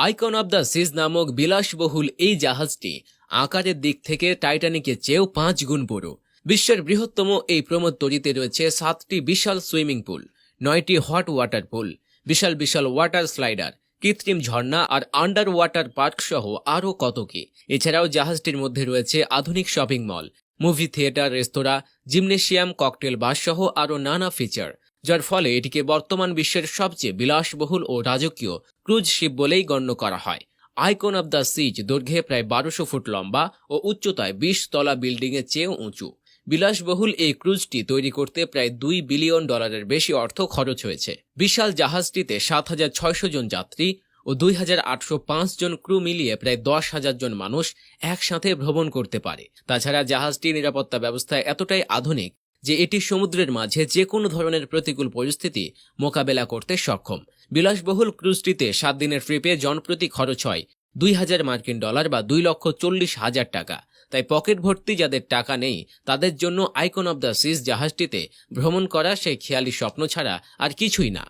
Icon of the সিজ নামক বিলাসবহুল এই জাহাজটি আকারের দিক থেকে টাইটানিকের চেয়েও 5 গুণ বড়। বিশ্বের বৃহত্তম এই প্রমোদতরীতে রয়েছে 7টি বিশাল সুইমিং পুল, 9টি হট ওয়াটার পুল, বিশাল বিশাল ওয়াটার স্লাইডার, কৃত্রিম ঝর্ণা আর আন্ডার ওয়াটার পার্ক সহ আরও কত কি। এছাড়াও জাহাজটির মধ্যে রয়েছে আধুনিক শপিং মল, মুভি থিয়েটার, রেস্তোরাঁ, জিমনেশিয়াম, ককটেল বাস সহ আরও নানা ফিচার, যার ফলে এটিকে বর্তমান বিশ্বের সবচেয়ে বিলাসবহুল ও রাজকীয় ক্রুজ শিপ বলেই গণ্য করা হয়। আইকন অব দ্য সিজ দৈর্ঘ্যে প্রায় 1200 ফুট লম্বা ও উচ্চতায় 20 তলা বিল্ডিংয়ের চেয়েও উঁচু। বিলাসবহুল এই ক্রুজটি তৈরি করতে প্রায় $2 বিলিয়ন বেশি অর্থ খরচ হয়েছে। বিশাল জাহাজটিতে 7,600 জন যাত্রী ও 2,805 জন ক্রু মিলিয়ে প্রায় 10,000 জন মানুষ একসাথে ভ্রমণ করতে পারে। তাছাড়া জাহাজটির নিরাপত্তা ব্যবস্থা এতটাই আধুনিক যে এটি সমুদ্রের মাঝে যে কোনো ধরনের প্রতিকূল পরিস্থিতি মোকাবেলা করতে সক্ষম। বিলাসবহুল ক্রুজটিতে 7 দিনের ট্রিপে জনপ্রতি খরচ হয় $2,000 বা $2,40,000 তাই পকেট ভর্তি যাদের টাকা নেই তাদের জন্য আইকন অব দ্য সিজ জাহাজটিতে ভ্রমণ করা সেই খেয়ালি স্বপ্ন ছাড়া আর কিছুই না।